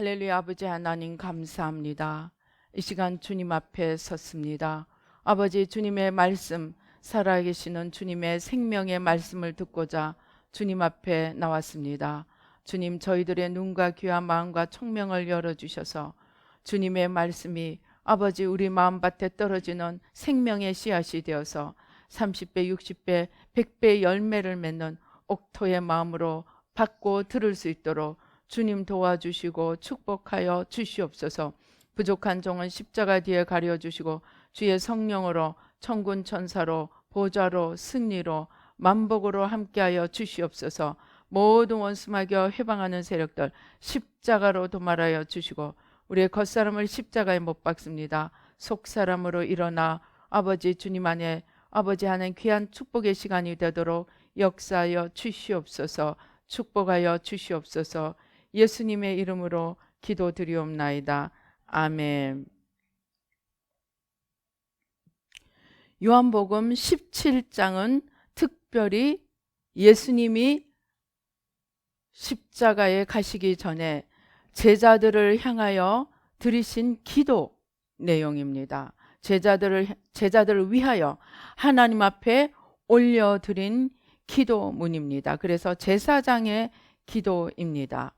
할렐루야. 아버지 하나님 감사합니다. 이 시간 주님 앞에 섰습니다. 아버지, 주님의 말씀, 살아계시는 주님의 생명의 말씀을 듣고자 주님 앞에 나왔습니다. 주님, 저희들의 눈과 귀와 마음과 총명을 열어주셔서 주님의 말씀이 아버지 우리 마음밭에 떨어지는 생명의 씨앗이 되어서 30배, 60배, 100배 열매를 맺는 옥토의 마음으로 받고 들을 수 있도록 주님 도와주시고 축복하여 주시옵소서. 부족한 종은 십자가 뒤에 가려주시고 주의 성령으로 천군 천사로 보좌로 승리로 만복으로 함께하여 주시옵소서. 모든 원수 마귀와 해방하는 세력들 십자가로 도말하여 주시고 우리의 겉사람을 십자가에 못 박습니다. 속사람으로 일어나 아버지 주님 안에 아버지 하는 귀한 축복의 시간이 되도록 역사하여 주시옵소서. 축복하여 주시옵소서. 예수님의 이름으로 기도드리옵나이다. 아멘. 요한복음 17장은 특별히 예수님이 십자가에 가시기 전에 제자들을 향하여 드리신 기도 내용입니다. 제자들을 위하여 하나님 앞에 올려드린 기도문입니다. 그래서 제사장의 기도입니다.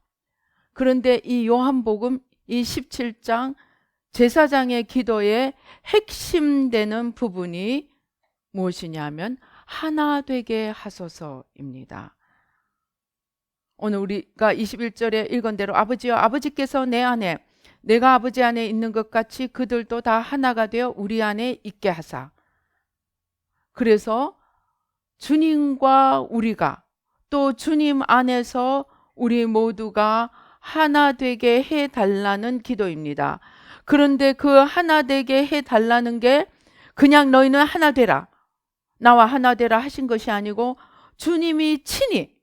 그런데 이 요한복음 이 17장 제사장의 기도의 핵심되는 부분이 무엇이냐면 하나 되게 하소서입니다. 오늘 우리가 21절에 읽은 대로 아버지여 아버지께서 내 안에 내가 아버지 안에 있는 것 같이 그들도 다 하나가 되어 우리 안에 있게 하사. 그래서 주님과 우리가 또 주님 안에서 우리 모두가 하나 되게 해달라는 기도입니다. 그런데 그 하나 되게 해달라는 게 그냥 너희는 하나 되라, 나와 하나 되라 하신 것이 아니고 주님이 친히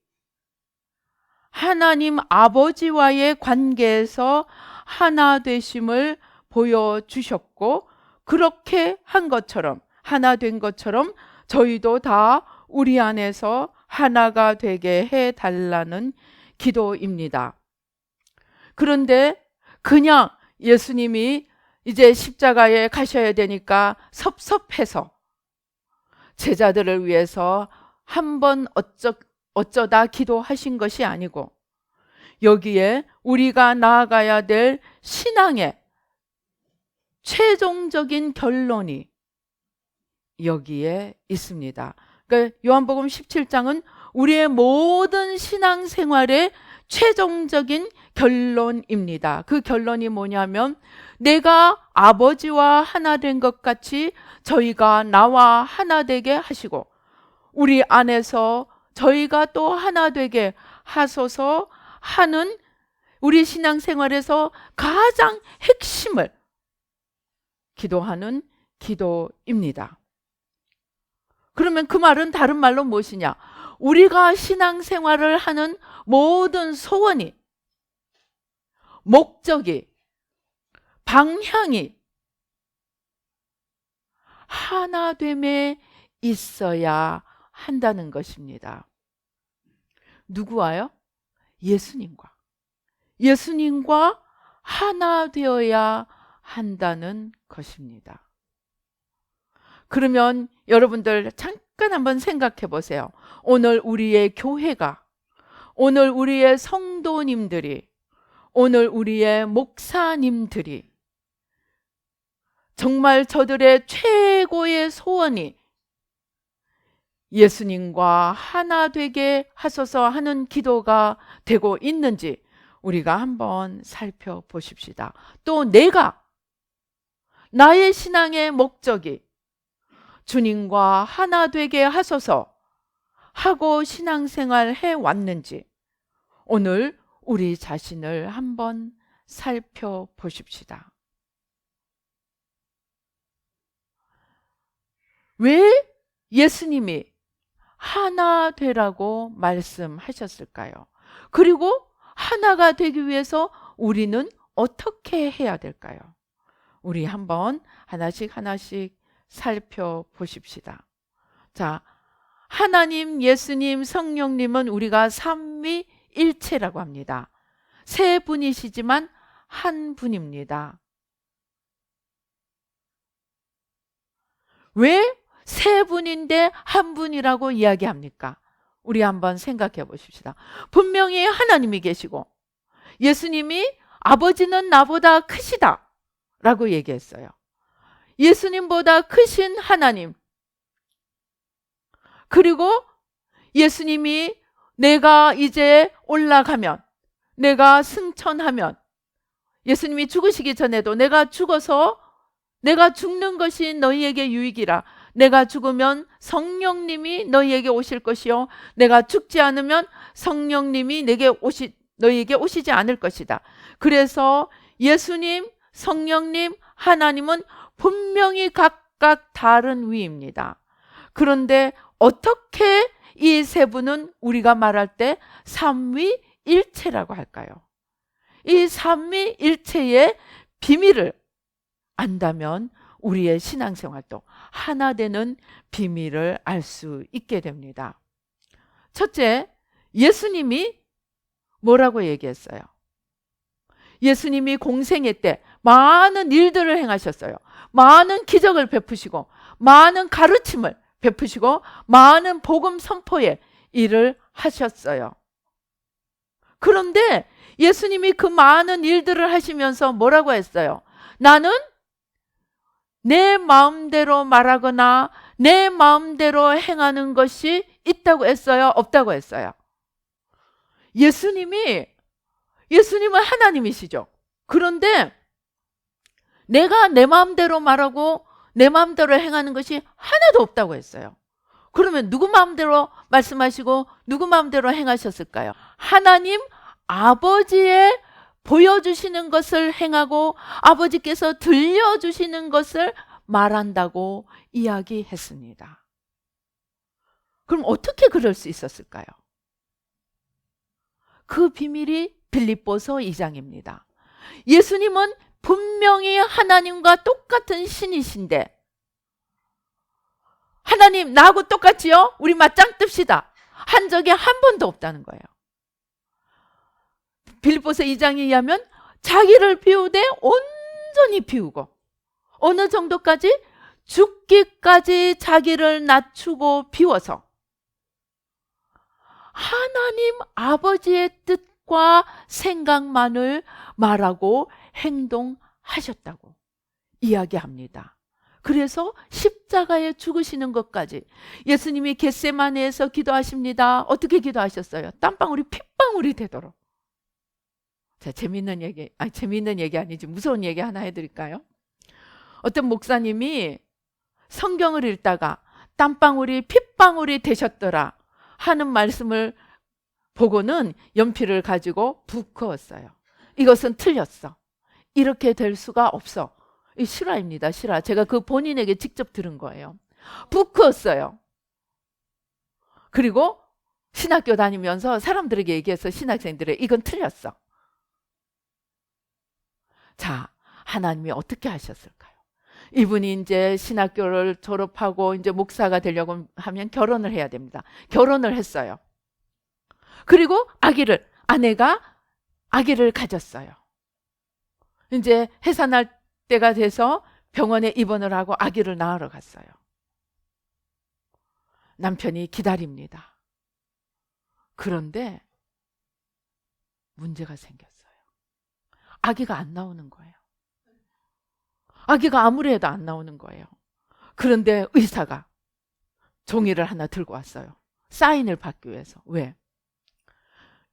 하나님 아버지와의 관계에서 하나 되심을 보여주셨고 그렇게 한 것처럼 하나 된 것처럼 저희도 다 우리 안에서 하나가 되게 해달라는 기도입니다. 그런데 그냥 예수님이 이제 십자가에 가셔야 되니까 섭섭해서 제자들을 위해서 한번 어쩌다 기도하신 것이 아니고 여기에 우리가 나아가야 될 신앙의 최종적인 결론이 여기에 있습니다. 그러니까 요한복음 17장은 우리의 모든 신앙생활의 최종적인 결론입니다. 그 결론이 뭐냐면 내가 아버지와 하나 된 것 같이 저희가 나와 하나 되게 하시고 우리 안에서 저희가 또 하나 되게 하소서 하는 우리 신앙생활에서 가장 핵심을 기도하는 기도입니다. 그러면 그 말은 다른 말로 무엇이냐? 우리가 신앙생활을 하는 모든 소원이, 목적이, 방향이 하나됨에 있어야 한다는 것입니다. 누구와요? 예수님과 하나 되어야 한다는 것입니다. 그러면 여러분들 잠깐 한번 생각해 보세요. 오늘 우리의 교회가, 오늘 우리의 성도님들이, 오늘 우리의 목사님들이 정말 저들의 최고의 소원이 예수님과 하나 되게 하소서 하는 기도가 되고 있는지 우리가 한번 살펴보십시다. 또 내가 나의 신앙의 목적이 주님과 하나 되게 하소서 하고 신앙생활 해왔는지 오늘 우리 자신을 한번 살펴보십시다. 왜 예수님이 하나 되라고 말씀하셨을까요? 그리고 하나가 되기 위해서 우리는 어떻게 해야 될까요? 우리 한번 하나씩 살펴보십시다. 자, 하나님, 예수님, 성령님은 우리가 삼위일체라고 합니다. 세 분이시지만 한 분입니다. 왜 세 분인데 한 분이라고 이야기합니까? 우리 한번 생각해 보십시다. 분명히 하나님이 계시고 예수님이 아버지는 나보다 크시다 라고 얘기했어요. 예수님보다 크신 하나님, 그리고 예수님이 내가 이제 올라가면, 내가 승천하면, 예수님이 죽으시기 전에도 내가 죽어서 내가 죽는 것이 너희에게 유익이라, 내가 죽으면 성령님이 너희에게 오실 것이요 내가 죽지 않으면 성령님이 너희에게 오시지 않을 것이다. 그래서 예수님, 성령님, 하나님은 분명히 각각 다른 위입니다. 그런데 어떻게 이 세 분은 우리가 말할 때 삼위일체라고 할까요? 이 삼위일체의 비밀을 안다면 우리의 신앙생활도 하나 되는 비밀을 알 수 있게 됩니다. 첫째, 예수님이 뭐라고 얘기했어요? 예수님이 공생애 때 많은 일들을 행하셨어요. 많은 기적을 베푸시고 많은 가르침을 베푸시고 많은 복음 선포의 일을 하셨어요. 그런데 예수님이 그 많은 일들을 하시면서 뭐라고 했어요? 나는 내 마음대로 말하거나 내 마음대로 행하는 것이 있다고 했어요? 없다고 했어요? 예수님은 하나님이시죠. 그런데 내가 내 마음대로 말하고 내 마음대로 행하는 것이 하나도 없다고 했어요. 그러면 누구 마음대로 말씀하시고 누구 마음대로 행하셨을까요? 하나님 아버지의 보여주시는 것을 행하고 아버지께서 들려주시는 것을 말한다고 이야기했습니다. 그럼 어떻게 그럴 수 있었을까요? 그 비밀이 빌립보서 2장입니다. 예수님은 분명히 하나님과 똑같은 신이신데, 하나님 나하고 똑같이요? 우리 맞짱 뜹시다 한 적이 한 번도 없다는 거예요. 빌립보서 2장에 의하면 자기를 비우되 온전히 비우고 어느 정도까지? 죽기까지 자기를 낮추고 비워서 하나님 아버지의 뜻과 생각만을 말하고 행동하셨다고 이야기합니다. 그래서 십자가에 죽으시는 것까지 예수님이 겟세마네에서 기도하십니다. 어떻게 기도하셨어요? 땀방울이 핏방울이 되도록. 자, 재밌는 얘기 아니지 무서운 얘기 하나 해드릴까요? 어떤 목사님이 성경을 읽다가 땀방울이 핏방울이 되셨더라 하는 말씀을 보고는 연필을 가지고 붓 그었어요. 이것은 틀렸어. 이렇게 될 수가 없어. 이 실화입니다. 실화. 제가 그 본인에게 직접 들은 거예요. 붓 그었어요. 그리고 신학교 다니면서 사람들에게 얘기해서 신학생들에게 이건 틀렸어. 자, 하나님이 어떻게 하셨을까요? 이분이 이제 신학교를 졸업하고 이제 목사가 되려고 하면 결혼을 해야 됩니다. 결혼을 했어요. 그리고 아내가 아기를 가졌어요. 이제 해산할 때가 돼서 병원에 입원을 하고 아기를 낳으러 갔어요. 남편이 기다립니다. 그런데 문제가 생겼어요. 아기가 안 나오는 거예요. 아기가 아무리 해도 안 나오는 거예요. 그런데 의사가 종이를 하나 들고 왔어요. 사인을 받기 위해서. 왜?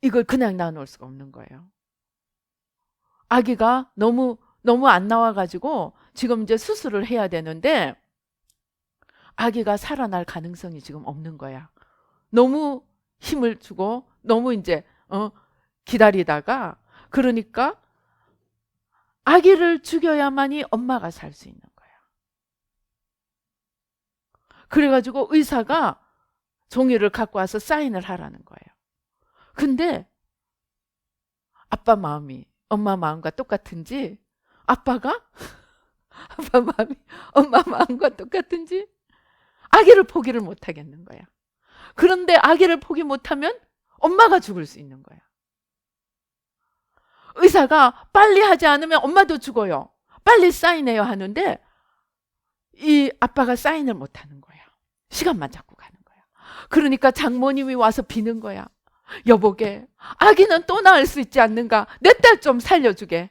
이걸 그냥 놔놓을 수가 없는 거예요. 아기가 너무 안 나와가지고 지금 이제 수술을 해야 되는데 아기가 살아날 가능성이 지금 없는 거야. 너무 힘을 주고 너무 이제 기다리다가 그러니까 아기를 죽여야만이 엄마가 살 수 있는 거야. 그래가지고 의사가 종이를 갖고 와서 사인을 하라는 거예요. 근데 아빠 마음이 엄마 마음과 똑같은지 아빠 마음이 엄마 마음과 똑같은지 아기를 포기를 못 하겠는 거야. 그런데 아기를 포기 못하면 엄마가 죽을 수 있는 거야. 의사가 빨리 하지 않으면 엄마도 죽어요. 빨리 사인해요 하는데 이 아빠가 사인을 못 하는 거야. 시간만 잡고 가는 거야. 그러니까 장모님이 와서 비는 거야. 여보게, 아기는 또 낳을 수 있지 않는가? 내 딸 좀 살려주게.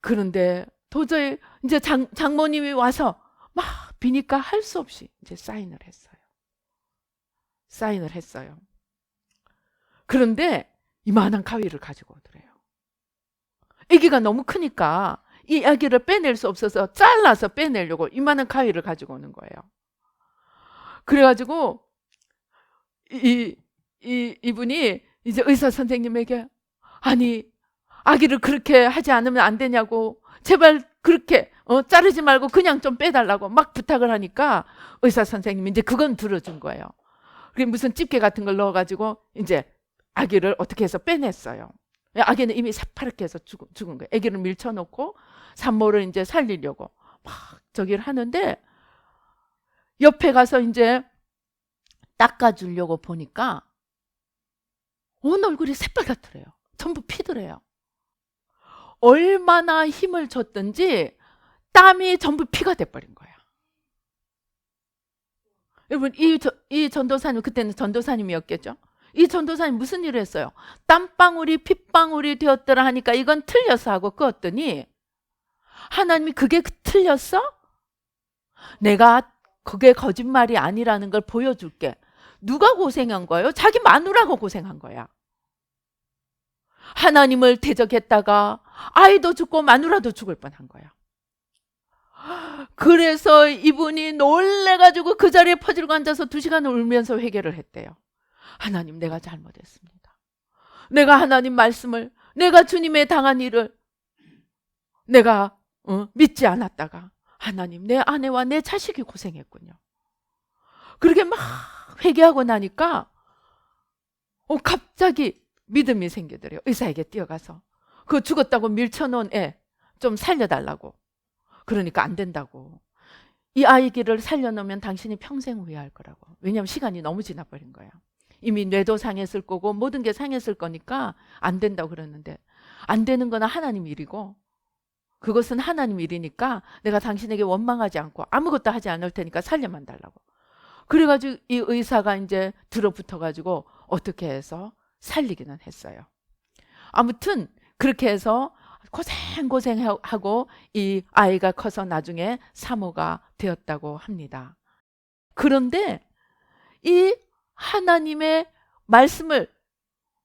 그런데 도저히 이제 장모님이 와서 막 비니까 할 수 없이 이제 사인을 했어요. 그런데 이만한 가위를 가지고 오더래요. 아기가 너무 크니까 이 아기를 빼낼 수 없어서 잘라서 빼내려고 이만한 가위를 가지고 오는 거예요. 그래가지고 이분이 이제 의사 선생님에게, 아니 아기를 그렇게 하지 않으면 안 되냐고, 제발 그렇게 자르지 말고 그냥 좀 빼달라고 막 부탁을 하니까 의사 선생님이 이제 그건 들어준 거예요. 그게 무슨 집게 같은 걸 넣어가지고 이제 아기를 어떻게 해서 빼냈어요. 아기는 이미 새파랗게 해서 죽은 거예요. 아기를 밀쳐놓고 산모를 이제 살리려고 막 저기를 하는데 옆에 가서 이제 닦아주려고 보니까 온 얼굴이 새빨갛더래요. 전부 피더래요. 얼마나 힘을 줬든지 땀이 전부 피가 돼버린 거야. 여러분, 이 전도사님, 그때는 전도사님이었겠죠? 이 전도사님 무슨 일을 했어요? 땀방울이 핏방울이 되었더라 하니까 이건 틀렸어 하고 끄었더니 하나님이 그게 틀렸어? 내가 그게 거짓말이 아니라는 걸 보여줄게. 누가 고생한 거예요? 자기 마누라가 고생한 거야. 하나님을 대적했다가 아이도 죽고 마누라도 죽을 뻔한 거야. 그래서 이분이 놀래가지고 그 자리에 퍼지르고 앉아서 2시간을 울면서 회개를 했대요. 하나님, 내가 잘못했습니다. 내가 하나님 말씀을, 내가 주님의 당한 일을 내가 믿지 않았다가 하나님, 내 아내와 내 자식이 고생했군요. 그렇게 막 회개하고 나니까 갑자기 믿음이 생기더래요. 의사에게 뛰어가서 그 죽었다고 밀쳐놓은 애 좀 살려달라고. 그러니까 안 된다고. 이 아이를 살려놓으면 당신이 평생 후회할 거라고. 왜냐하면 시간이 너무 지나버린 거야. 이미 뇌도 상했을 거고 모든 게 상했을 거니까 안 된다고 그러는데, 안 되는 건 하나님 일이고 그것은 하나님 일이니까 내가 당신에게 원망하지 않고 아무것도 하지 않을 테니까 살려만 달라고. 그래가지고 이 의사가 이제 들어붙어가지고 어떻게 해서 살리기는 했어요. 아무튼 그렇게 해서 고생하고 이 아이가 커서 나중에 사모가 되었다고 합니다. 그런데 이 하나님의 말씀을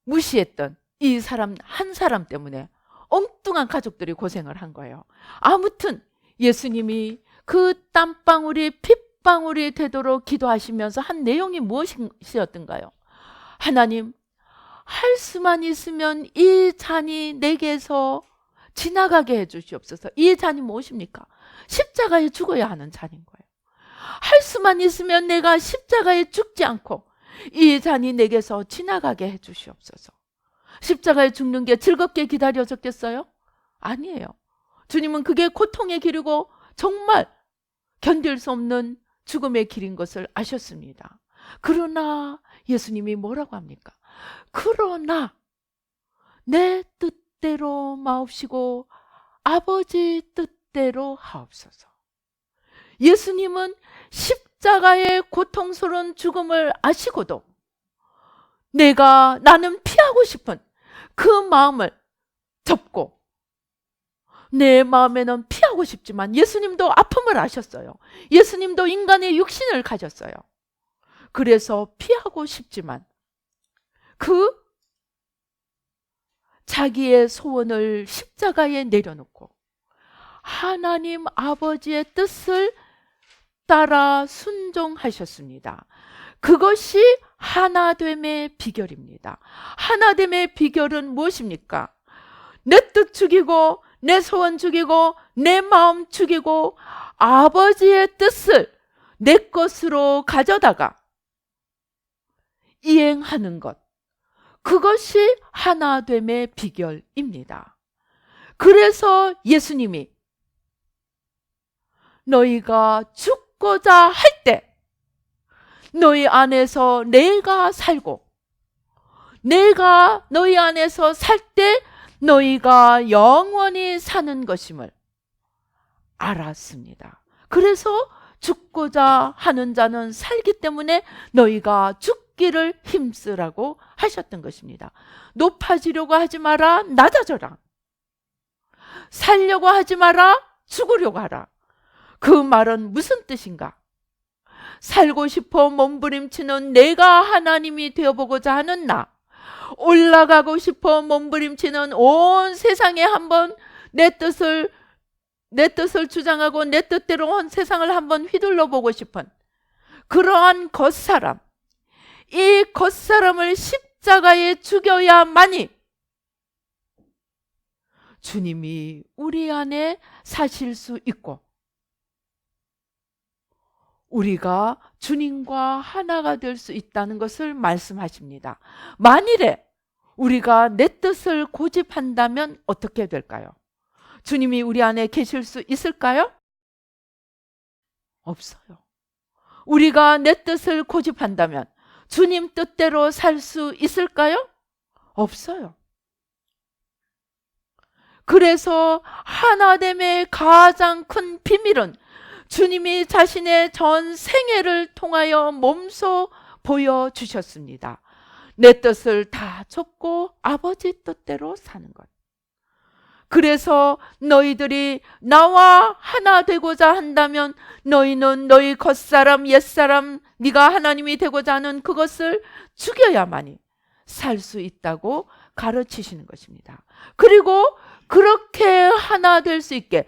무시했던 이 사람 한 사람 때문에 엉뚱한 가족들이 고생을 한 거예요. 아무튼 예수님이 그 땀방울이 핏방울이 되도록 기도하시면서 한 내용이 무엇이었던가요? 하나님, 할 수만 있으면 이 잔이 내게서 지나가게 해주시옵소서. 이 잔이 무엇입니까? 십자가에 죽어야 하는 잔인 거예요. 할 수만 있으면 내가 십자가에 죽지 않고 이 잔이 내게서 지나가게 해주시옵소서. 십자가에 죽는 게 즐겁게 기다려졌겠어요? 아니에요. 주님은 그게 고통의 길이고 정말 견딜 수 없는 죽음의 길인 것을 아셨습니다. 그러나 예수님이 뭐라고 합니까? 그러나 내 뜻대로 마옵시고 아버지 뜻대로 하옵소서. 예수님은 십자가의 고통스러운 죽음을 아시고도 나는 피하고 싶은 그 마음을 접고, 내 마음에는 피하고 싶지만 예수님도 아픔을 아셨어요. 예수님도 인간의 육신을 가졌어요. 그래서 피하고 싶지만 그 자기의 소원을 십자가에 내려놓고 하나님 아버지의 뜻을 따라 순종하셨습니다. 그것이 하나됨의 비결입니다. 하나됨의 비결은 무엇입니까? 내 뜻 죽이고 내 소원 죽이고 내 마음 죽이고 아버지의 뜻을 내 것으로 가져다가 이행하는 것, 그것이 하나됨의 비결입니다. 그래서 예수님이 너희가 죽고자 할 때 너희 안에서 내가 살고 내가 너희 안에서 살 때 너희가 영원히 사는 것임을 알았습니다. 그래서 죽고자 하는 자는 살기 때문에 너희가 죽기를 힘쓰라고 하셨던 것입니다. 높아지려고 하지 마라, 낮아져라. 살려고 하지 마라, 죽으려고 하라. 그 말은 무슨 뜻인가? 살고 싶어 몸부림치는 내가 하나님이 되어보고자 하는 나, 올라가고 싶어 몸부림치는 온 세상에 한번 내 뜻을 주장하고 내 뜻대로 온 세상을 한번 휘둘러 보고 싶은 그러한 겉사람, 이 겉사람을 십자가에 죽여야만이 주님이 우리 안에 사실 수 있고 우리가 주님과 하나가 될 수 있다는 것을 말씀하십니다. 만일에 우리가 내 뜻을 고집한다면 어떻게 될까요? 주님이 우리 안에 계실 수 있을까요? 없어요. 우리가 내 뜻을 고집한다면 주님 뜻대로 살 수 있을까요? 없어요. 그래서 하나됨의 가장 큰 비밀은 주님이 자신의 전 생애를 통하여 몸소 보여주셨습니다. 내 뜻을 다 접고 아버지 뜻대로 사는 것. 그래서 너희들이 나와 하나 되고자 한다면 너희는 너희 겉사람 옛사람 네가 하나님이 되고자 하는 그것을 죽여야만이 살 수 있다고 가르치시는 것입니다. 그리고 그렇게 하나 될 수 있게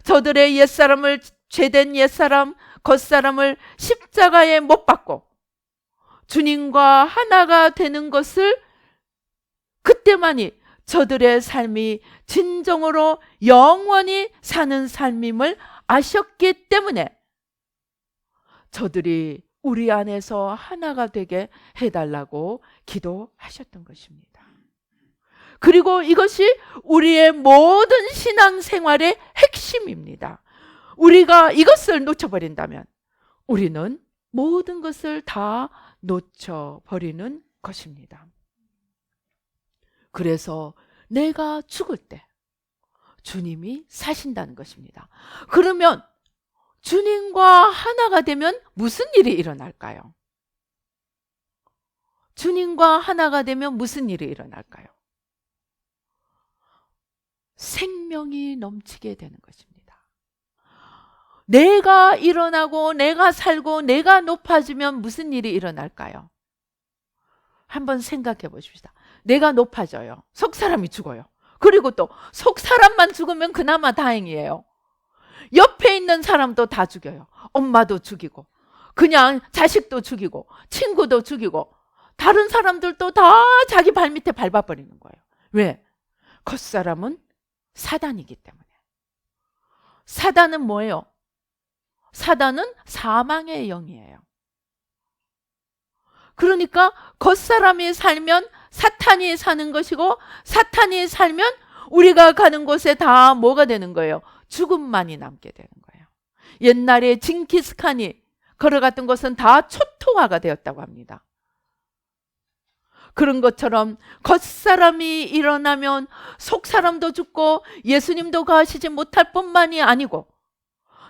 저들의 옛사람을 죄된 옛사람, 겉사람을 십자가에 못 박고 주님과 하나가 되는 것을 그때만이 저들의 삶이 진정으로 영원히 사는 삶임을 아셨기 때문에 저들이 우리 안에서 하나가 되게 해달라고 기도하셨던 것입니다. 그리고 이것이 우리의 모든 신앙생활의 핵심입니다. 우리가 이것을 놓쳐버린다면 우리는 모든 것을 다 놓쳐버리는 것입니다. 그래서 내가 죽을 때 주님이 사신다는 것입니다. 그러면 주님과 하나가 되면 무슨 일이 일어날까요? 주님과 하나가 되면 무슨 일이 일어날까요? 생명이 넘치게 되는 것입니다. 내가 일어나고 내가 살고 내가 높아지면 무슨 일이 일어날까요? 한번 생각해 보십시다. 내가 높아져요. 속 사람이 죽어요. 그리고 또 속 사람만 죽으면 그나마 다행이에요. 옆에 있는 사람도 다 죽여요. 엄마도 죽이고 그냥 자식도 죽이고 친구도 죽이고 다른 사람들도 다 자기 발밑에 밟아버리는 거예요. 왜? 겉사람은 사단이기 때문에. 사단은 뭐예요? 사단은 사망의 영이에요. 그러니까 겉사람이 살면 사탄이 사는 것이고 사탄이 살면 우리가 가는 곳에 다 뭐가 되는 거예요? 죽음만이 남게 되는 거예요. 옛날에 징기스칸이 걸어갔던 것은 다 초토화가 되었다고 합니다. 그런 것처럼 겉사람이 일어나면 속사람도 죽고 예수님도 가시지 못할 뿐만이 아니고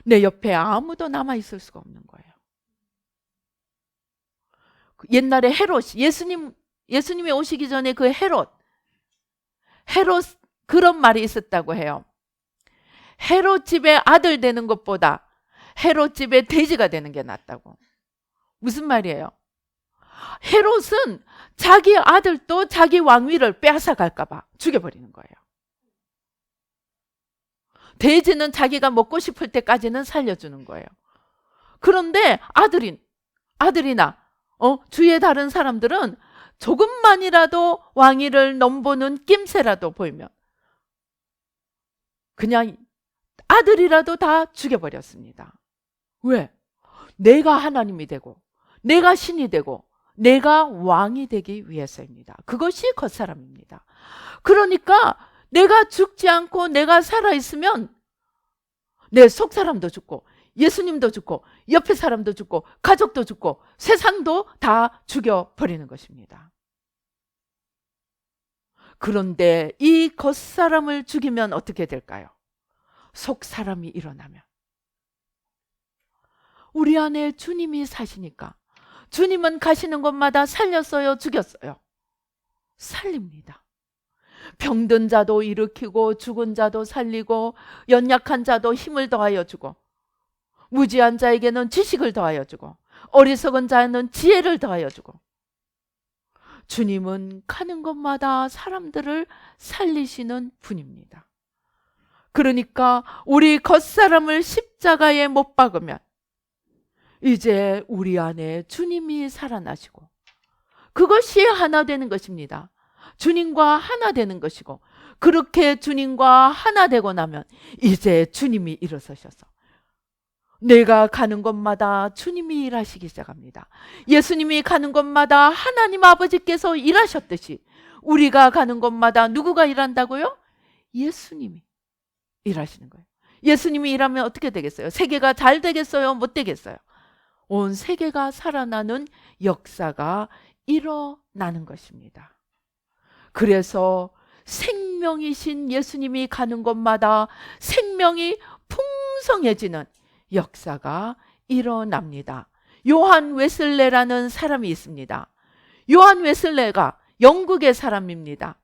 내 옆에 아무도 남아있을 수가 없는 거예요. 옛날에 헤롯이 예수님이 오시기 전에 그 헤롯 그런 말이 있었다고 해요. 헤롯 집에 아들 되는 것보다 헤롯 집에 돼지가 되는 게 낫다고. 무슨 말이에요? 헤롯은 자기 아들도 자기 왕위를 빼앗아갈까 봐 죽여버리는 거예요. 돼지는 자기가 먹고 싶을 때까지는 살려주는 거예요. 그런데 아들이나 주위의 다른 사람들은 조금만이라도 왕위를 넘보는 낌새라도 보이면 그냥 아들이라도 다 죽여버렸습니다. 왜? 내가 하나님이 되고 내가 신이 되고 내가 왕이 되기 위해서입니다. 그것이 겉사람입니다. 그러니까 내가 죽지 않고 내가 살아있으면 내 속사람도 죽고 예수님도 죽고 옆에 사람도 죽고 가족도 죽고 세상도 다 죽여버리는 것입니다. 그런데 이 겉사람을 죽이면 어떻게 될까요? 속사람이 일어나면. 우리 안에 주님이 사시니까 주님은 가시는 곳마다 살렸어요, 죽였어요? 살립니다. 병든 자도 일으키고 죽은 자도 살리고 연약한 자도 힘을 더하여 주고 무지한 자에게는 지식을 더하여 주고 어리석은 자에는 지혜를 더하여 주고, 주님은 가는 곳마다 사람들을 살리시는 분입니다. 그러니까 우리 겉사람을 십자가에 못 박으면 이제 우리 안에 주님이 살아나시고 그것이 하나 되는 것입니다. 주님과 하나 되는 것이고, 그렇게 주님과 하나 되고 나면 이제 주님이 일어서셔서 내가 가는 곳마다 주님이 일하시기 시작합니다. 예수님이 가는 곳마다 하나님 아버지께서 일하셨듯이 우리가 가는 곳마다 누구가 일한다고요? 예수님이 일하시는 거예요. 예수님이 일하면 어떻게 되겠어요? 세계가 잘 되겠어요? 못 되겠어요? 온 세계가 살아나는 역사가 일어나는 것입니다. 그래서 생명이신 예수님이 가는 곳마다 생명이 풍성해지는 역사가 일어납니다. 요한 웨슬레라는 사람이 있습니다. 요한 웨슬레가 영국의 사람입니다.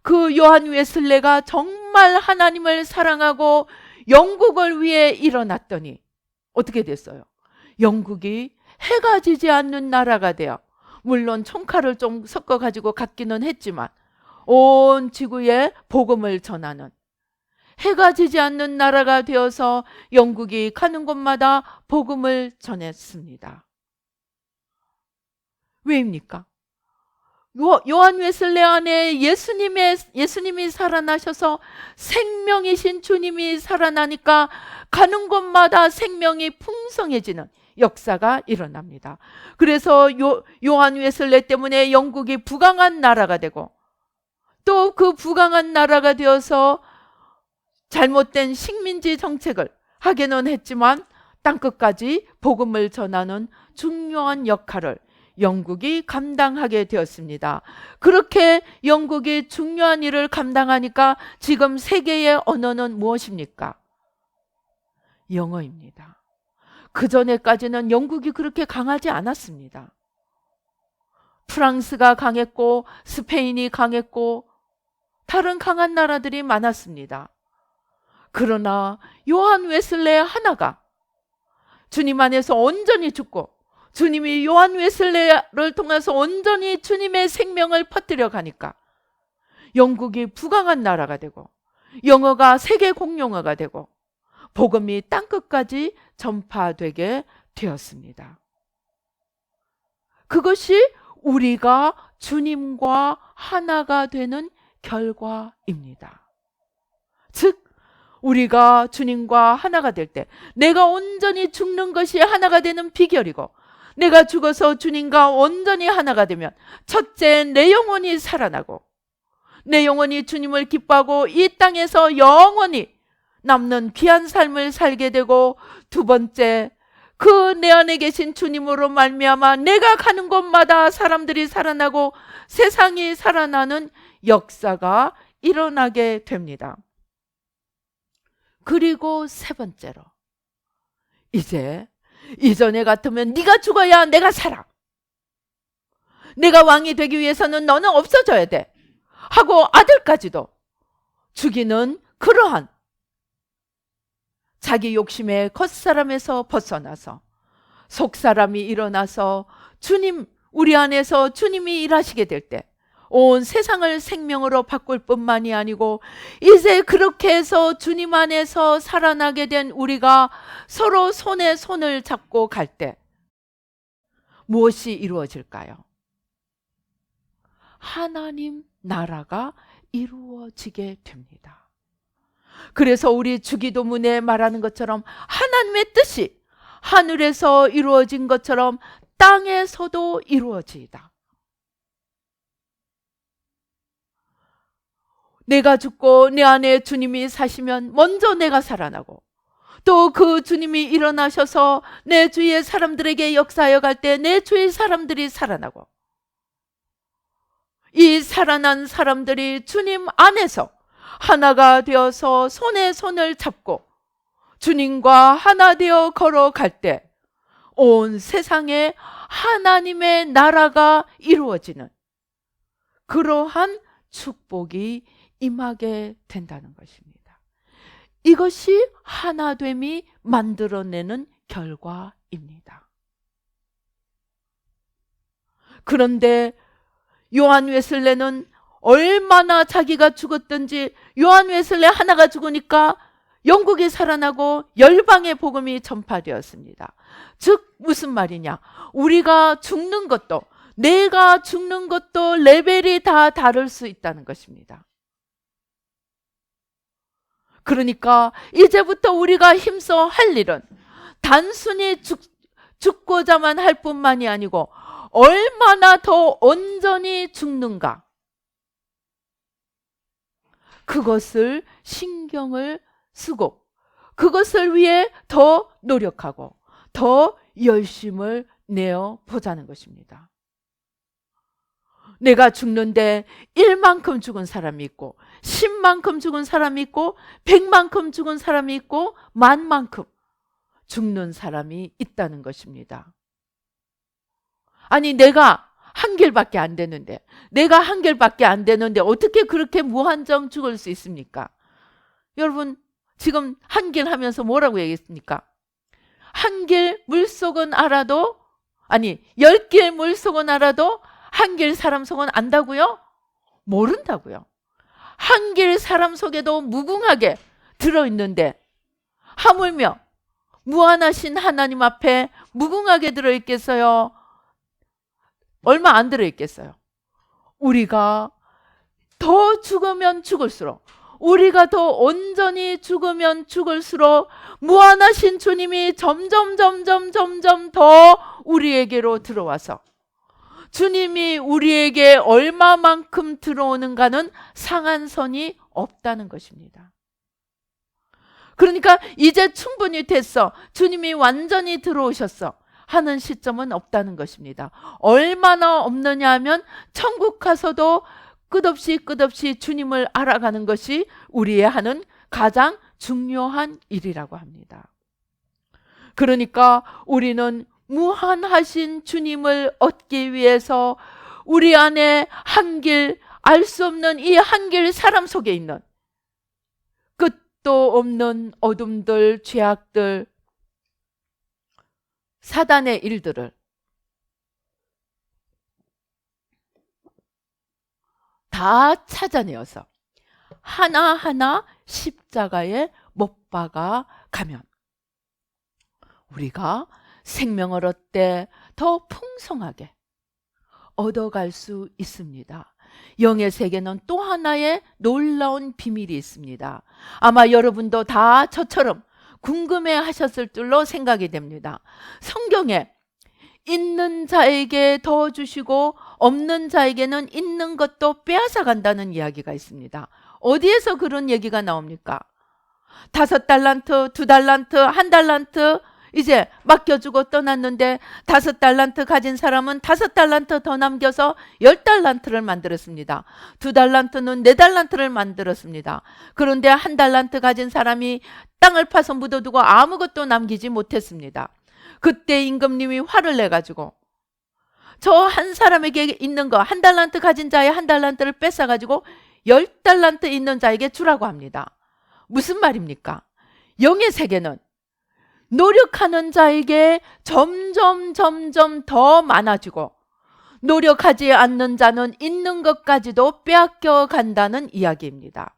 그 요한 웨슬레가 정말 하나님을 사랑하고 영국을 위해 일어났더니 어떻게 됐어요? 영국이 해가 지지 않는 나라가 되어, 물론 총칼을 좀 섞어가지고 갔기는 했지만 온 지구에 복음을 전하는, 해가 지지 않는 나라가 되어서 영국이 가는 곳마다 복음을 전했습니다. 왜입니까? 요한 웨슬레 안에 예수님이 살아나셔서 생명이신 주님이 살아나니까 가는 곳마다 생명이 풍성해지는 역사가 일어납니다. 그래서 요한 웨슬레 때문에 영국이 부강한 나라가 되고, 또 그 부강한 나라가 되어서 잘못된 식민지 정책을 하기는 했지만 땅끝까지 복음을 전하는 중요한 역할을 영국이 감당하게 되었습니다. 그렇게 영국이 중요한 일을 감당하니까 지금 세계의 언어는 무엇입니까? 영어입니다. 그전에까지는 영국이 그렇게 강하지 않았습니다. 프랑스가 강했고 스페인이 강했고 다른 강한 나라들이 많았습니다. 그러나 요한 웨슬레 하나가 주님 안에서 온전히 죽고, 주님이 요한 웨슬레를 통해서 온전히 주님의 생명을 퍼뜨려 가니까 영국이 부강한 나라가 되고 영어가 세계 공용어가 되고 복음이 땅끝까지 전파되게 되었습니다. 그것이 우리가 주님과 하나가 되는 결과입니다. 즉 우리가 주님과 하나가 될 때 내가 온전히 죽는 것이 하나가 되는 비결이고, 내가 죽어서 주님과 온전히 하나가 되면 첫째, 내 영혼이 살아나고 내 영혼이 주님을 기뻐하고 이 땅에서 영원히 남는 귀한 삶을 살게 되고, 두 번째, 그 내 안에 계신 주님으로 말미암아 내가 가는 곳마다 사람들이 살아나고 세상이 살아나는 역사가 일어나게 됩니다. 그리고 세 번째로, 이제 이전에 같으면 네가 죽어야 내가 살아, 내가 왕이 되기 위해서는 너는 없어져야 돼 하고 아들까지도 죽이는 그러한 자기 욕심의 겉사람에서 벗어나서 속사람이 일어나서 주님, 우리 안에서 주님이 일하시게 될 때 온 세상을 생명으로 바꿀 뿐만이 아니고, 이제 그렇게 해서 주님 안에서 살아나게 된 우리가 서로 손에 손을 잡고 갈 때 무엇이 이루어질까요? 하나님 나라가 이루어지게 됩니다. 그래서 우리 주기도문에 말하는 것처럼 하나님의 뜻이 하늘에서 이루어진 것처럼 땅에서도 이루어지이다. 내가 죽고 내 안에 주님이 사시면 먼저 내가 살아나고, 또 그 주님이 일어나셔서 내 주위의 사람들에게 역사하여 갈 때 내 주위의 사람들이 살아나고, 이 살아난 사람들이 주님 안에서 하나가 되어서 손에 손을 잡고 주님과 하나 되어 걸어갈 때 온 세상에 하나님의 나라가 이루어지는 그러한 축복이 임하게 된다는 것입니다. 이것이 하나됨이 만들어내는 결과입니다. 그런데 요한 웨슬레는 얼마나 자기가 죽었든지 요한 웨슬레 하나가 죽으니까 영국이 살아나고 열방의 복음이 전파되었습니다. 즉 무슨 말이냐? 우리가 죽는 것도, 내가 죽는 것도 레벨이 다 다를 수 있다는 것입니다. 그러니까 이제부터 우리가 힘써 할 일은 단순히 죽고자만 할 뿐만이 아니고 얼마나 더 온전히 죽는가, 그것을 신경을 쓰고 그것을 위해 더 노력하고 더 열심을 내어 보자는 것입니다. 내가 죽는데 1만큼 죽은 사람이 있고 10만큼 죽은 사람이 있고 100만큼 죽은 사람이 있고 10,000만큼 죽는 사람이 있다는 것입니다. 아니 내가 한 길밖에 안 되는데 어떻게 그렇게 무한정 죽을 수 있습니까? 여러분 지금 한 길 하면서 뭐라고 얘기했습니까? 한 길 물속은 알아도, 아니 10길 물속은 알아도 한 길 사람 속은 안다고요? 모른다고요. 한 길 사람 속에도 무궁하게 들어있는데 하물며 무한하신 하나님 앞에 무궁하게 들어있겠어요? 얼마 안 들어있겠어요? 우리가 더 죽으면 죽을수록, 우리가 더 온전히 죽으면 죽을수록 무한하신 주님이 점점 더 우리에게로 들어와서 주님이 우리에게 얼마만큼 들어오는가는 상한선이 없다는 것입니다. 그러니까 이제 충분히 됐어, 주님이 완전히 들어오셨어 하는 시점은 없다는 것입니다. 얼마나 없느냐 하면 천국 가서도 끝없이 주님을 알아가는 것이 우리의 하는 가장 중요한 일이라고 합니다. 그러니까 우리는 무한하신 주님을 얻기 위해서 우리 안에 한길, 알 수 없는 이 한길 사람 속에 있는 끝도 없는 어둠들, 죄악들, 사단의 일들을 다 찾아내어서 하나하나 십자가에 못 박아 가면 우리가 생명을 얻되 더 풍성하게 얻어갈 수 있습니다. 영의 세계는 또 하나의 놀라운 비밀이 있습니다. 아마 여러분도 다 저처럼 궁금해 하셨을 줄로 생각이 됩니다. 성경에 있는 자에게 더 주시고 없는 자에게는 있는 것도 빼앗아 간다는 이야기가 있습니다. 어디에서 그런 얘기가 나옵니까? 5달란트, 2달란트, 1달란트 이제 맡겨주고 떠났는데 5달란트 가진 사람은 5달란트 더 남겨서 10달란트를 만들었습니다. 2달란트는 4달란트를 만들었습니다. 그런데 1달란트 가진 사람이 땅을 파서 묻어두고 아무것도 남기지 못했습니다. 그때 임금님이 화를 내가지고 저 한 사람에게 있는 거 1달란트 가진 자의 1달란트를 뺏어가지고 10달란트 있는 자에게 주라고 합니다. 무슨 말입니까? 영의 세계는 노력하는 자에게 점점 더 많아지고 노력하지 않는 자는 있는 것까지도 빼앗겨 간다는 이야기입니다.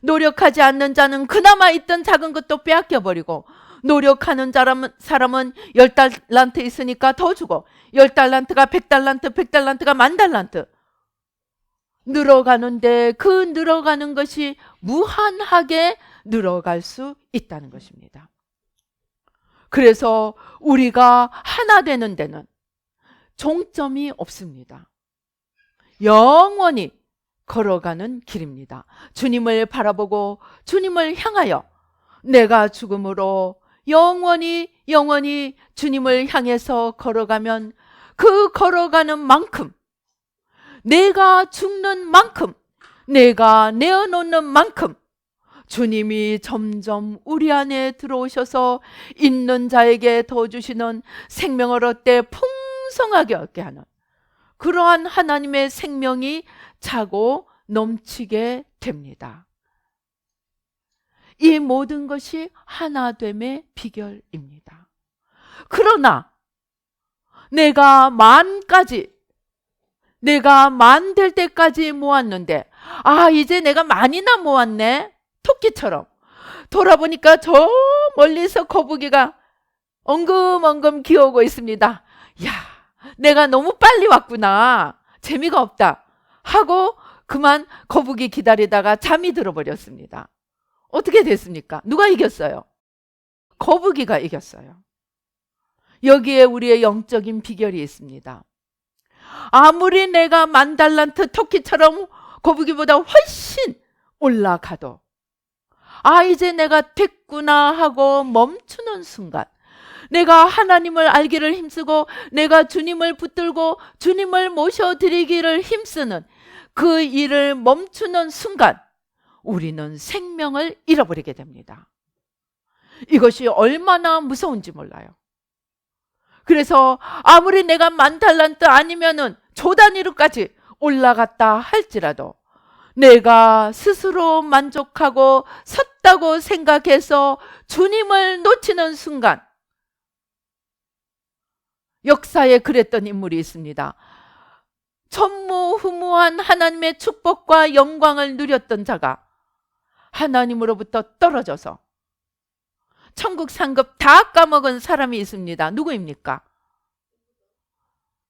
노력하지 않는 자는 그나마 있던 작은 것도 빼앗겨 버리고 노력하는 사람은 10달란트 있으니까 더 주고 10달란트가 100달란트, 100달란트가 10,000달란트 늘어가는데 그 늘어가는 것이 무한하게 늘어갈 수 있다는 것입니다. 그래서 우리가 하나 되는 데는 종점이 없습니다. 영원히 걸어가는 길입니다. 주님을 바라보고 주님을 향하여 내가 죽음으로 영원히 주님을 향해서 걸어가면 그 걸어가는 만큼 내가 죽는 만큼, 내가 내어놓는 만큼 주님이 점점 우리 안에 들어오셔서 있는 자에게 더 주시는 생명을 얻되 풍성하게 얻게 하는 그러한 하나님의 생명이 차고 넘치게 됩니다. 이 모든 것이 하나됨의 비결입니다. 그러나 내가 만 될 때까지 모았는데 이제 내가 만이나 모았네. 토끼처럼 돌아보니까 저 멀리서 거북이가 엉금엉금 기어오고 있습니다. 야, 내가 너무 빨리 왔구나. 재미가 없다 하고 그만 거북이 기다리다가 잠이 들어버렸습니다. 어떻게 됐습니까? 누가 이겼어요? 거북이가 이겼어요. 여기에 우리의 영적인 비결이 있습니다. 아무리 내가 10,000달란트 토끼처럼 거북이보다 훨씬 올라가도 이제 내가 됐구나 하고 멈추는 순간, 내가 하나님을 알기를 힘쓰고 내가 주님을 붙들고 주님을 모셔드리기를 힘쓰는 그 일을 멈추는 순간 우리는 생명을 잃어버리게 됩니다. 이것이 얼마나 무서운지 몰라요. 그래서 아무리 내가 10,000달란트 아니면은 조 단위로까지 올라갔다 할지라도 내가 스스로 만족하고 섰다고 생각해서 주님을 놓치는 순간, 역사에 그랬던 인물이 있습니다. 전무후무한 하나님의 축복과 영광을 누렸던 자가 하나님으로부터 떨어져서 천국 상급 다 까먹은 사람이 있습니다. 누구입니까?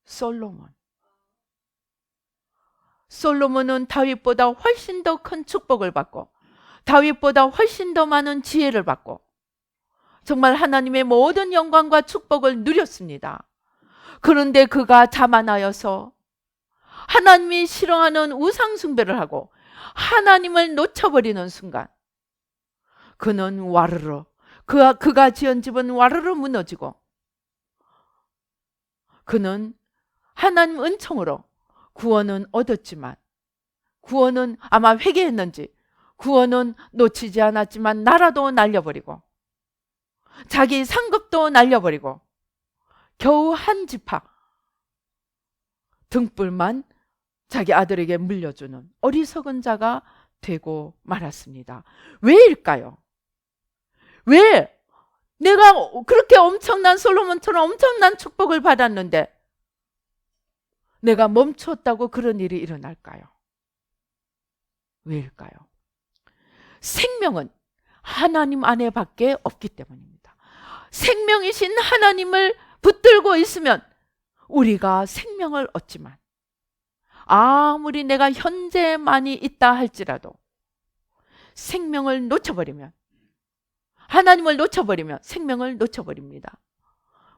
솔로몬. 솔로몬은 다윗보다 훨씬 더 큰 축복을 받고 다윗보다 훨씬 더 많은 지혜를 받고 정말 하나님의 모든 영광과 축복을 누렸습니다. 그런데 그가 자만하여서 하나님이 싫어하는 우상 숭배를 하고 하나님을 놓쳐버리는 순간 그는 와르르, 그가 지은 집은 와르르 무너지고 그는 하나님 은총으로 구원은 얻었지만, 구원은 아마 회개했는지 구원은 놓치지 않았지만 나라도 날려버리고 자기 상급도 날려버리고 겨우 한 지파 등불만 자기 아들에게 물려주는 어리석은 자가 되고 말았습니다. 왜일까요? 왜 내가 그렇게 엄청난 솔로몬처럼 엄청난 축복을 받았는데 내가 멈췄다고 그런 일이 일어날까요? 왜일까요? 생명은 하나님 안에 밖에 없기 때문입니다. 생명이신 하나님을 붙들고 있으면 우리가 생명을 얻지만 아무리 내가 현재 많이 있다 할지라도 생명을 놓쳐버리면, 하나님을 놓쳐버리면 생명을 놓쳐버립니다.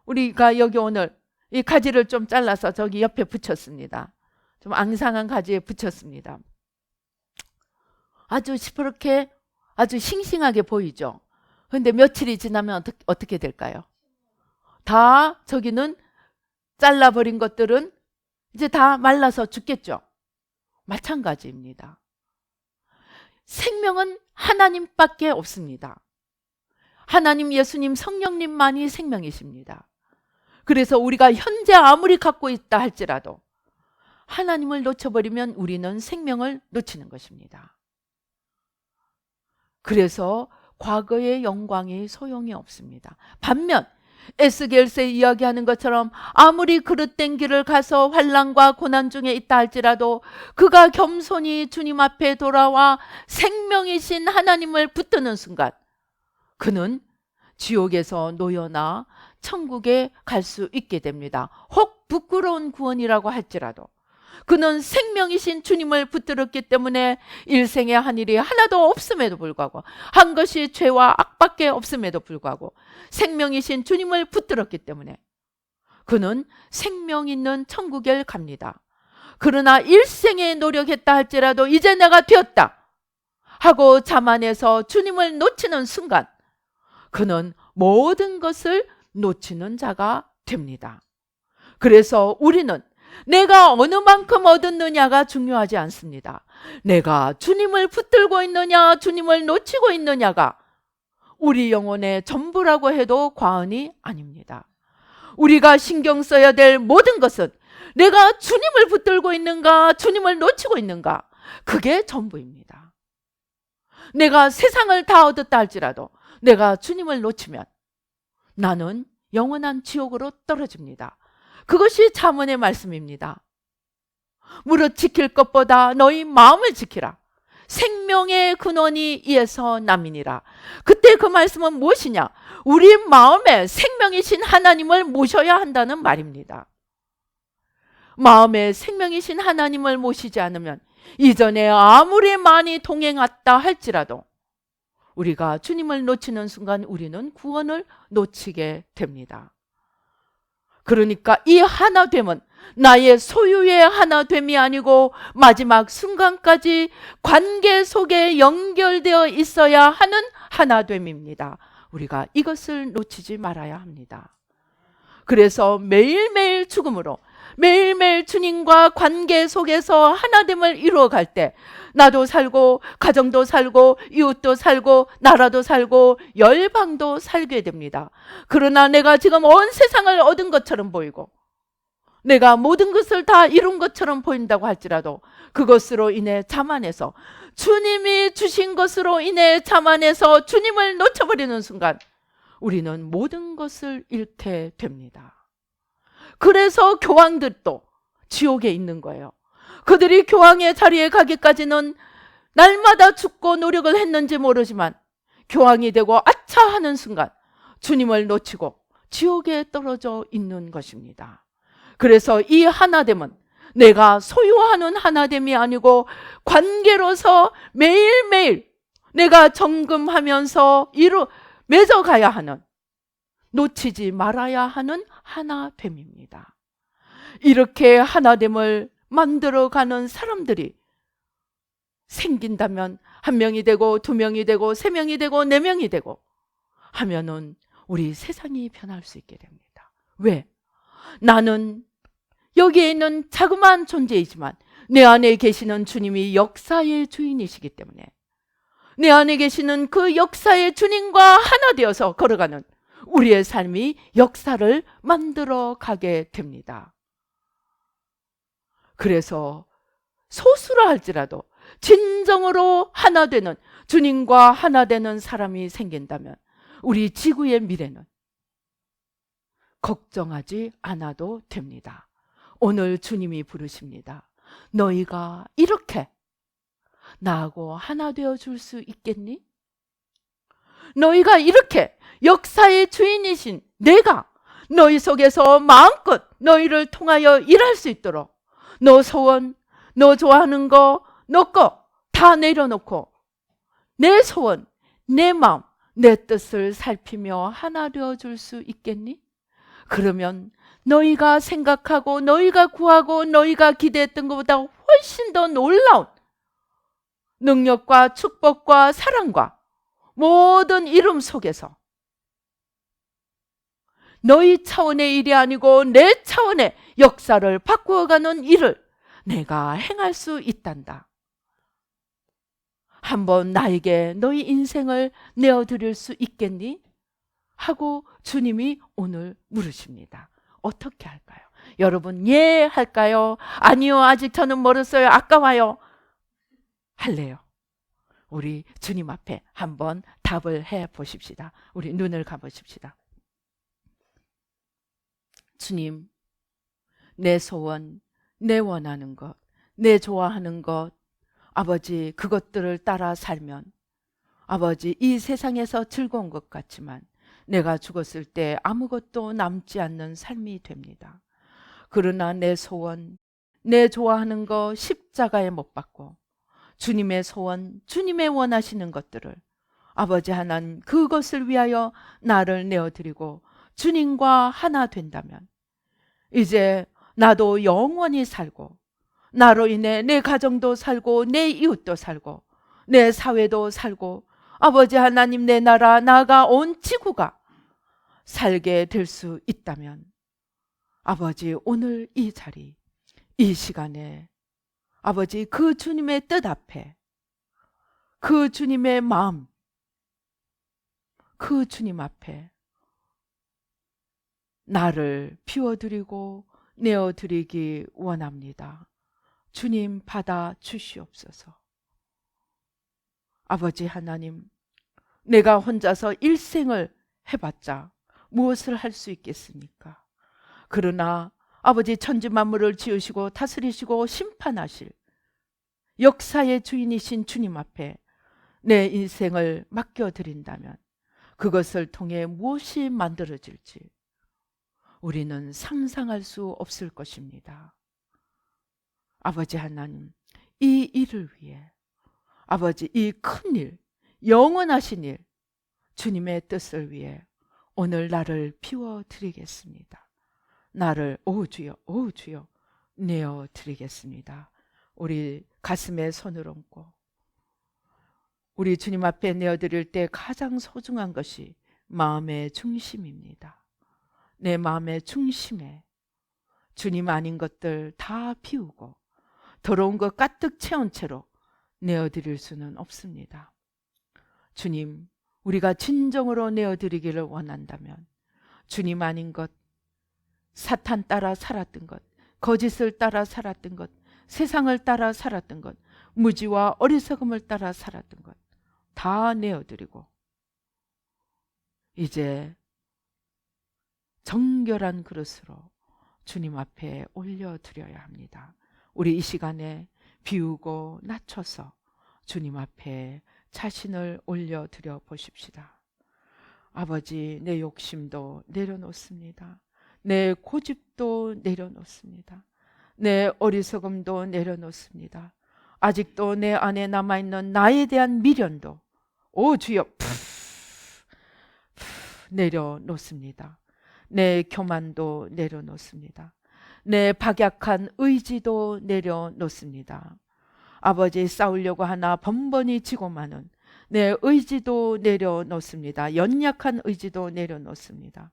우리가 여기 오늘 이 가지를 좀 잘라서 저기 옆에 붙였습니다. 좀 앙상한 가지에 붙였습니다. 아주 시퍼렇게 아주 싱싱하게 보이죠? 그런데 며칠이 지나면 어떻게 될까요? 다 저기는 잘라버린 것들은 이제 다 말라서 죽겠죠? 마찬가지입니다. 생명은 하나님밖에 없습니다. 하나님, 예수님, 성령님만이 생명이십니다. 그래서 우리가 현재 아무리 갖고 있다 할지라도 하나님을 놓쳐버리면 우리는 생명을 놓치는 것입니다. 그래서 과거의 영광이 소용이 없습니다. 반면 에스겔서에 이야기하는 것처럼 아무리 그릇된 길을 가서 환난과 고난 중에 있다 할지라도 그가 겸손히 주님 앞에 돌아와 생명이신 하나님을 붙드는 순간 그는 지옥에서 놓여나 천국에 갈 수 있게 됩니다. 혹 부끄러운 구원이라고 할지라도 그는 생명이신 주님을 붙들었기 때문에 일생에 한 일이 하나도 없음에도 불구하고, 한 것이 죄와 악밖에 없음에도 불구하고 생명이신 주님을 붙들었기 때문에 그는 생명 있는 천국에 갑니다. 그러나 일생에 노력했다 할지라도 이제 내가 되었다 하고 자만해서 주님을 놓치는 순간 그는 모든 것을 놓치는 자가 됩니다. 그래서 우리는 내가 어느 만큼 얻었느냐가 중요하지 않습니다. 내가 주님을 붙들고 있느냐, 주님을 놓치고 있느냐가 우리 영혼의 전부라고 해도 과언이 아닙니다. 우리가 신경 써야 될 모든 것은 내가 주님을 붙들고 있는가, 주님을 놓치고 있는가, 그게 전부입니다. 내가 세상을 다 얻었다 할지라도 내가 주님을 놓치면 나는 영원한 지옥으로 떨어집니다. 그것이 잠언의 말씀입니다. 무릇 지킬 것보다 너희 마음을 지키라. 생명의 근원이 이에서 남이니라. 그때 그 말씀은 무엇이냐? 우리 마음에 생명이신 하나님을 모셔야 한다는 말입니다. 마음에 생명이신 하나님을 모시지 않으면 이전에 아무리 많이 동행했다 할지라도 우리가 주님을 놓치는 순간 우리는 구원을 놓치게 됩니다. 그러니까 이 하나됨은 나의 소유의 하나됨이 아니고 마지막 순간까지 관계 속에 연결되어 있어야 하는 하나됨입니다. 우리가 이것을 놓치지 말아야 합니다. 그래서 매일매일 죽음으로 매일매일 주님과 관계 속에서 하나됨을 이루어갈 때 나도 살고 가정도 살고 이웃도 살고 나라도 살고 열방도 살게 됩니다. 그러나 내가 지금 온 세상을 얻은 것처럼 보이고 내가 모든 것을 다 이룬 것처럼 보인다고 할지라도 그것으로 인해 자만해서 주님이 주신 것으로 인해 자만해서 주님을 놓쳐버리는 순간 우리는 모든 것을 잃게 됩니다. 그래서 교황들도 지옥에 있는 거예요. 그들이 교황의 자리에 가기까지는 날마다 죽고 노력을 했는지 모르지만 교황이 되고 아차 하는 순간 주님을 놓치고 지옥에 떨어져 있는 것입니다. 그래서 이 하나됨은 내가 소유하는 하나됨이 아니고 관계로서 매일매일 내가 점검하면서 맺어가야 하는, 놓치지 말아야 하는 하나됨입니다. 이렇게 하나됨을 만들어가는 사람들이 생긴다면 한 명이 되고 두 명이 되고 세 명이 되고 네 명이 되고 하면은 우리 세상이 변할 수 있게 됩니다. 왜? 나는 여기에 있는 자그마한 존재이지만 내 안에 계시는 주님이 역사의 주인이시기 때문에 내 안에 계시는 그 역사의 주님과 하나 되어서 걸어가는 우리의 삶이 역사를 만들어 가게 됩니다. 그래서 소수라 할지라도 진정으로 하나 되는, 주님과 하나 되는 사람이 생긴다면 우리 지구의 미래는 걱정하지 않아도 됩니다. 오늘 주님이 부르십니다. 너희가 이렇게 나하고 하나 되어 줄 수 있겠니? 너희가 이렇게 역사의 주인이신 내가 너희 속에서 마음껏 너희를 통하여 일할 수 있도록 너 소원, 너 좋아하는 거, 너 거 다 내려놓고 내 소원, 내 마음, 내 뜻을 살피며 하나 되어 줄 수 있겠니? 그러면 너희가 생각하고 너희가 구하고 너희가 기대했던 것보다 훨씬 더 놀라운 능력과 축복과 사랑과 모든 이름 속에서 너희 차원의 일이 아니고 내 차원의 역사를 바꾸어가는 일을 내가 행할 수 있단다. 한번 나에게 너희 인생을 내어드릴 수 있겠니? 하고 주님이 오늘 물으십니다. 어떻게 할까요? 여러분, 예 할까요? 아니요, 아직 저는 멀었어요, 아까워요. 할래요. 우리 주님 앞에 한번 답을 해 보십시다. 우리 눈을 감으십시다. 주님, 내 소원, 내 원하는 것, 내 좋아하는 것, 아버지, 그것들을 따라 살면 아버지, 이 세상에서 즐거운 것 같지만 내가 죽었을 때 아무것도 남지 않는 삶이 됩니다. 그러나 내 소원, 내 좋아하는 거 십자가에 못 박고 주님의 소원, 주님의 원하시는 것들을 아버지 하나님, 그것을 위하여 나를 내어드리고 주님과 하나 된다면 이제 나도 영원히 살고 나로 인해 내 가정도 살고 내 이웃도 살고 내 사회도 살고 아버지 하나님, 내 나라, 나아가 온 지구가 살게 될 수 있다면 아버지, 오늘 이 자리 이 시간에 아버지 그 주님의 뜻 앞에, 그 주님의 마음, 그 주님 앞에 나를 비워드리고 내어드리기 원합니다. 주님 받아 주시옵소서. 아버지 하나님, 내가 혼자서 일생을 해봤자 무엇을 할 수 있겠습니까? 그러나 아버지 천지 만물을 지으시고 다스리시고 심판하실 역사의 주인이신 주님 앞에 내 인생을 맡겨드린다면 그것을 통해 무엇이 만들어질지 우리는 상상할 수 없을 것입니다. 아버지 하나님, 이 일을 위해 아버지 이 큰 일, 영원하신 일, 주님의 뜻을 위해 오늘 나를 비워드리겠습니다. 나를 오 주여 내어드리겠습니다. 우리 가슴에 손을 얹고 우리 주님 앞에 내어드릴 때 가장 소중한 것이 마음의 중심입니다. 내 마음의 중심에 주님 아닌 것들 다 비우고 더러운 것 가득 채운 채로 내어드릴 수는 없습니다. 주님, 우리가 진정으로 내어드리기를 원한다면 주님 아닌 것, 사탄 따라 살았던 것, 거짓을 따라 살았던 것, 세상을 따라 살았던 것, 무지와 어리석음을 따라 살았던 것 다 내어드리고 이제 정결한 그릇으로 주님 앞에 올려드려야 합니다. 우리 이 시간에 비우고 낮춰서 주님 앞에 자신을 올려드려 보십시다. 아버지, 내 욕심도 내려놓습니다. 내 고집도 내려놓습니다. 내 어리석음도 내려놓습니다. 아직도 내 안에 남아있는 나에 대한 미련도 오 주여 내려놓습니다. 내 교만도 내려놓습니다. 내 박약한 의지도 내려놓습니다. 아버지, 싸우려고 하나 번번이 지고 마는 내 의지도 내려놓습니다. 연약한 의지도 내려놓습니다.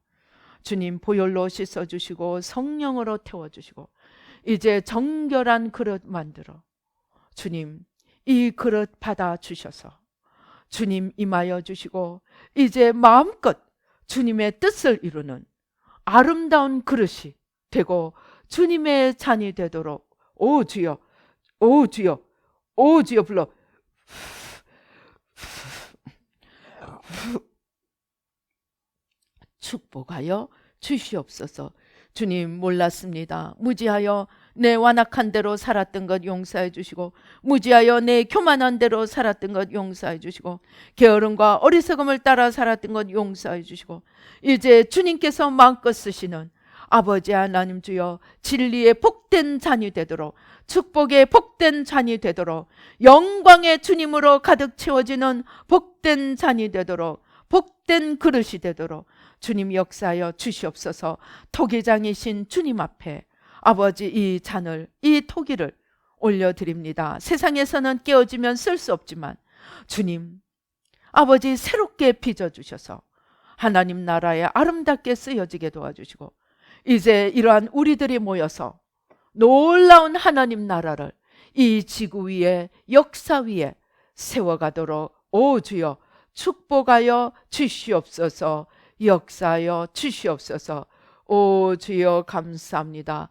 주님, 보혈로 씻어주시고 성령으로 태워주시고 이제 정결한 그릇 만들어 주님 이 그릇 받아주셔서 주님 임하여 주시고 이제 마음껏 주님의 뜻을 이루는 아름다운 그릇이 되고 주님의 잔이 되도록 오 주여 오 주여 오 주여 불러 축복하여 주시옵소서. 주님, 몰랐습니다. 무지하여 내 완악한 대로 살았던 것 용서해 주시고 무지하여 내 교만한 대로 살았던 것 용서해 주시고 게으름과 어리석음을 따라 살았던 것 용서해 주시고 이제 주님께서 마음껏 쓰시는 아버지 하나님 주여 진리의 복된 잔이 되도록 축복의 복된 잔이 되도록 영광의 주님으로 가득 채워지는 복된 잔이 되도록 복된 그릇이 되도록 주님 역사하여 주시옵소서. 토기장이신 주님 앞에 아버지 이 잔을 이 토기를 올려드립니다. 세상에서는 깨어지면 쓸 수 없지만 주님 아버지 새롭게 빚어주셔서 하나님 나라에 아름답게 쓰여지게 도와주시고 이제 이러한 우리들이 모여서 놀라운 하나님 나라를 이 지구 위에 역사 위에 세워가도록 오 주여 축복하여 주시옵소서. 역사하여 주시옵소서. 오 주여 감사합니다.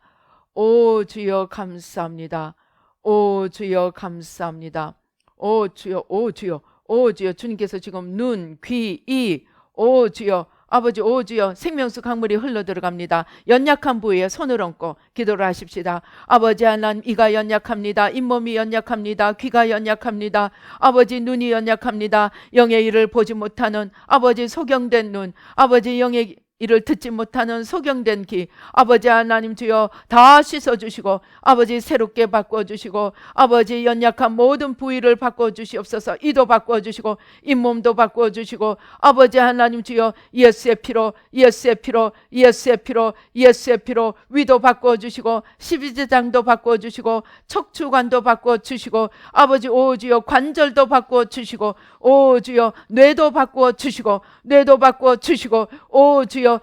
오 주여 감사합니다. 오 주여 감사합니다. 오 주여 오 주여 오 주여 주님께서 지금 눈, 귀, 이 오 주여 아버지 오 주여 생명수 강물이 흘러들어갑니다. 연약한 부위에 손을 얹고 기도를 하십시다. 아버지 하나님 이가 연약합니다. 잇몸이 연약합니다. 귀가 연약합니다. 아버지 눈이 연약합니다. 영의 일을 보지 못하는 아버지 소경된 눈 아버지 영의 이를 듣지 못하는 소경된 귀 아버지 하나님 주여 다 씻어주시고 아버지 새롭게 바꿔주시고 아버지 연약한 모든 부위를 바꿔주시옵소서. 이도 바꿔주시고 잇몸도 바꿔주시고 아버지 하나님 주여 예수의 피로 예수의 피로 예수의 피로 예수의 피로 위도 바꿔주시고 십이지장도 바꿔주시고 척추관도 바꿔주시고 아버지 오 주여 관절도 바꿔주시고 오 주여 뇌도 바꿔주시고 뇌도 바꿔주시고 오 주여 주여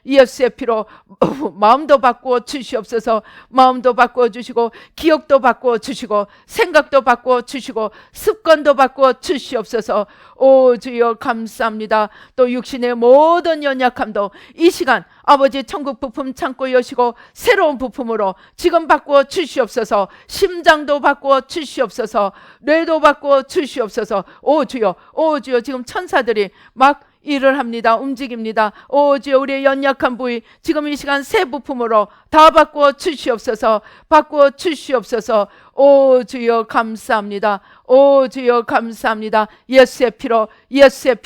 예수의 피로 마음도 바꾸어 주시옵소서. 마음도 바꾸어 주시고 기억도 바꾸어 주시고 생각도 바꾸어 주시고 습관도 바꾸어 주시옵소서. 오 주여 감사합니다. 또 육신의 모든 연약함도 이 시간 아버지 천국 부품 창고 여시고 새로운 부품으로 지금 바꾸어 주시옵소서. 심장도 바꾸어 주시옵소서. 뇌도 바꾸어 주시옵소서. 오 주여 지금 천사들이 막 일을 합니다. 움직입니다. 오 주여 우리의 연약한 부위 지금 이 시간 새 부품으로 다 바꾸어 주시옵소서. 바꾸어 주시옵소서. 오 주여 감사합니다. 오 주여 감사합니다. 예수의 피로 예수의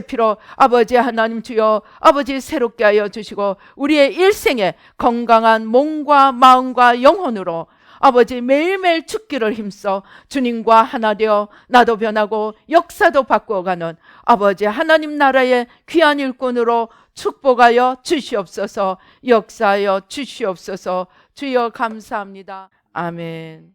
피로 아버지 하나님 주여 아버지 새롭게 하여 주시고 우리의 일생에 건강한 몸과 마음과 영혼으로 아버지 매일매일 죽기를 힘써 주님과 하나 되어 나도 변하고 역사도 바꾸어가는 아버지 하나님 나라의 귀한 일꾼으로 축복하여 주시옵소서. 역사하여 주시옵소서. 주여 감사합니다. 아멘.